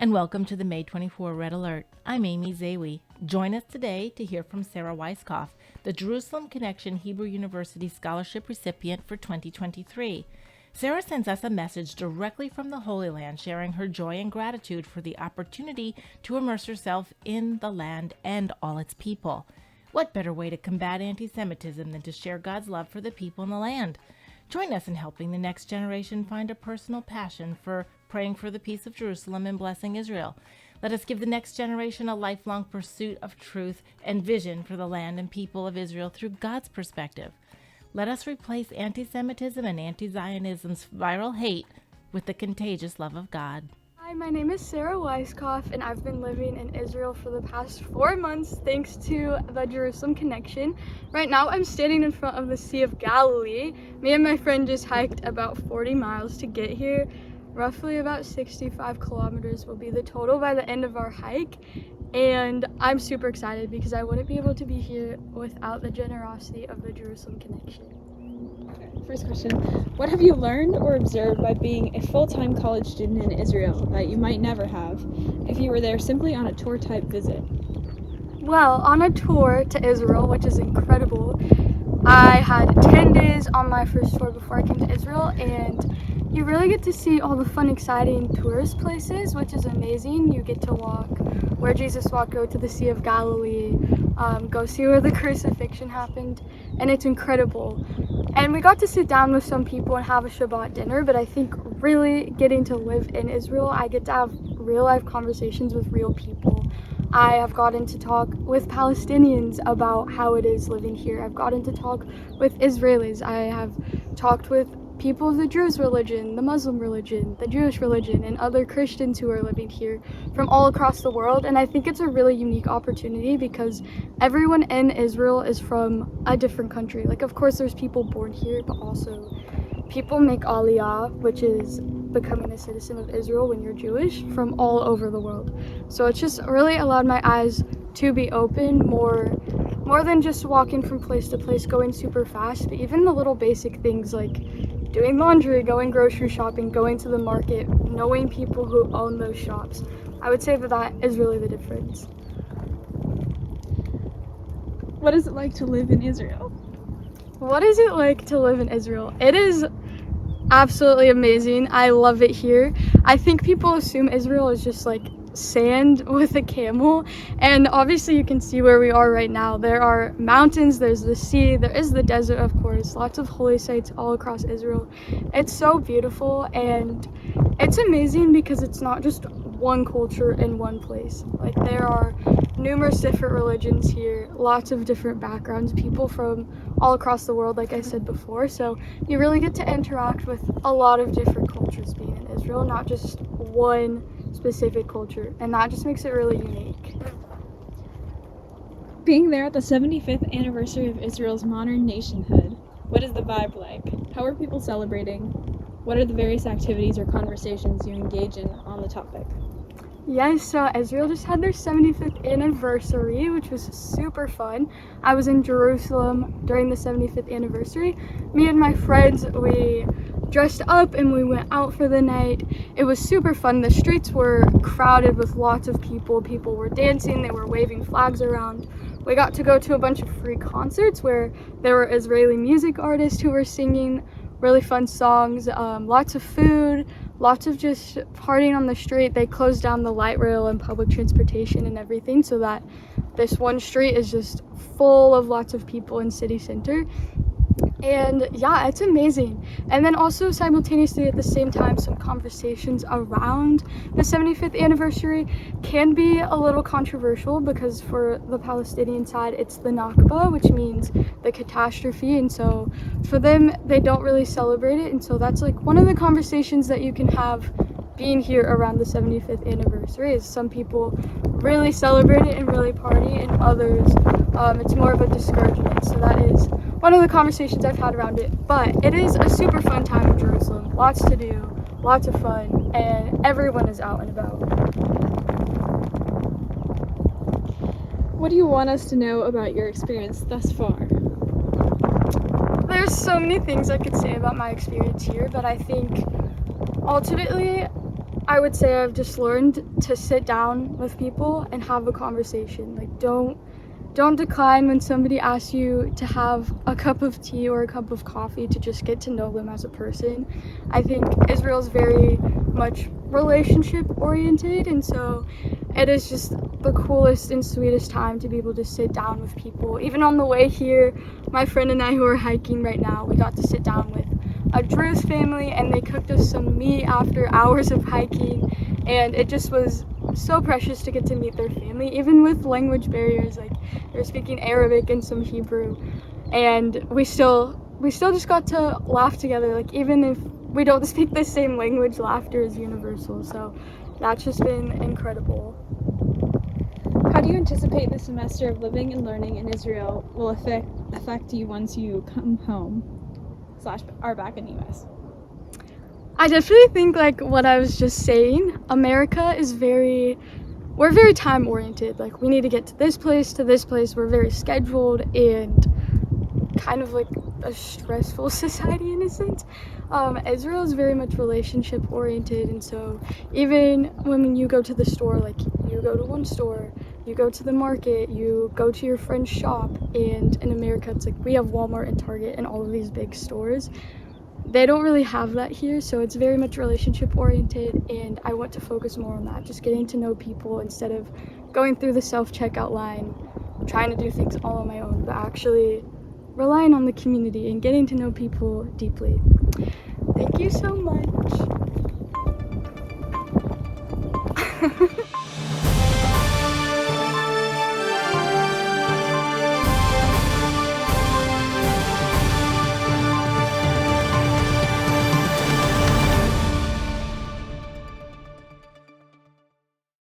and welcome to the May 24 Red Alert. I'm Amy Zawi. Join us today to hear from Sarah Weiskopf, the Jerusalem Connection Hebrew University Scholarship recipient for 2023. Sarah sends us a message directly from the Holy Land, sharing her joy and gratitude for the opportunity to immerse herself in the land and all its people. What better way to combat antisemitism than to share God's love for the people in the land? Join us in helping the next generation find a personal passion for praying for the peace of Jerusalem and blessing Israel. Let us give the next generation a lifelong pursuit of truth and vision for the land and people of Israel through God's perspective. Let us replace anti-Semitism and anti-Zionism's viral hate with the contagious love of God. Hi, my name is Sarah Weiskopf, and I've been living in Israel for the past 4 months thanks to the Jerusalem Connection. Right now, I'm standing in front of the Sea of Galilee. Me and my friend just hiked about 40 miles to get here. Roughly about 65 kilometers will be the total by the end of our hike. And I'm super excited because I wouldn't be able to be here without the generosity of the Jerusalem Connection. First question, what have you learned or observed by being a full-time college student in Israel that you might never have if you were there simply on a tour-type visit? Well, on a tour to Israel, which is incredible, I had 10 days on my first tour before I came to Israel, and you really get to see all the fun, exciting tourist places, which is amazing. You get to walk where Jesus walked, go to the Sea of Galilee, go see where the crucifixion happened, and it's incredible. And we got to sit down with some people and have a Shabbat dinner, but I think really getting to live in Israel, I get to have real-life conversations with real people. I have gotten to talk with Palestinians about how it is living here. I've gotten to talk with Israelis. I have talked with people of the Druze religion, the Muslim religion, the Jewish religion, and other Christians who are living here from all across the world. And I think it's a really unique opportunity because everyone in Israel is from a different country. Like, of course, there's people born here, but also people make Aliyah, which is becoming a citizen of Israel when you're Jewish, from all over the world. So it's just really allowed my eyes to be open more than just walking from place to place, going super fast, but even the little basic things like doing laundry, going grocery shopping, going to the market, knowing people who own those shops. I would say that is really the difference. What is it like to live in Israel? What is it like to live in Israel? It is absolutely amazing. I love it here. I think people assume Israel is just like sand with a camel, and obviously you can see where we are right now. There are mountains, there's the sea, there is the desert, of course, lots of holy sites all across Israel. It's so beautiful, and it's amazing because it's not just one culture in one place. Like, there are numerous different religions here, lots of different backgrounds, people from all across the world, like I said before, so you really get to interact with a lot of different cultures being in Israel, not just one specific culture, and that just makes it really unique. Being there at the 75th anniversary of Israel's modern nationhood, what is the vibe like? How are people celebrating? What are the various activities or conversations you engage in on the topic? Yes, so Israel just had their 75th anniversary, which was super fun. I was in Jerusalem during the 75th anniversary. Me and my friends, we dressed up and we went out for the night. It was super fun. The streets were crowded with lots of people. People were dancing, they were waving flags around. We got to go to a bunch of free concerts where there were Israeli music artists who were singing really fun songs, lots of food, lots of just partying on the street. They closed down the light rail and public transportation and everything so that this one street is just full of lots of people in city center. And yeah, it's amazing. And then also simultaneously at the same time, some conversations around the 75th anniversary can be a little controversial because for the Palestinian side, it's the Nakba, which means the catastrophe. And so for them, they don't really celebrate it. And so that's like one of the conversations that you can have being here around the 75th anniversary is some people really celebrate it and really party, and others, it's more of a discouragement. So that is one of the conversations I've had around it. But it is a super fun time in Jerusalem. Lots to do, lots of fun, and everyone is out and about. What do you want us to know about your experience thus far? There's so many things I could say about my experience here, but I think ultimately I would say I've just learned to sit down with people and have a conversation. Like, don't decline when somebody asks you to have a cup of tea or a cup of coffee to just get to know them as a person. I think Israel's very much relationship oriented, and so it is just the coolest and sweetest time to be able to sit down with people. Even on the way here, my friend and I who are hiking right now, we got to sit down with a Druze family and they cooked us some meat after hours of hiking, and it just was so precious to get to meet their family, even with language barriers. Like, they're speaking Arabic and some Hebrew, and we still just got to laugh together. Like, even if we don't speak the same language, laughter is universal. So that's just been incredible. How do you anticipate the semester of living and learning in Israel will affect you once you come home / are back in the US? I definitely think, like what I was just saying, America is we're very time oriented. Like, we need to get to this place. We're very scheduled and kind of like a stressful society in a sense. Israel is very much relationship oriented, and so even when you go to the store, like, you go to one store, you go to the market, you go to your friend's shop, and in America it's like we have Walmart and Target and all of these big stores. They don't really have that here, so it's very much relationship oriented, and I want to focus more on that, just getting to know people instead of going through the self-checkout line, trying to do things all on my own, but actually relying on the community and getting to know people deeply. Thank you so much.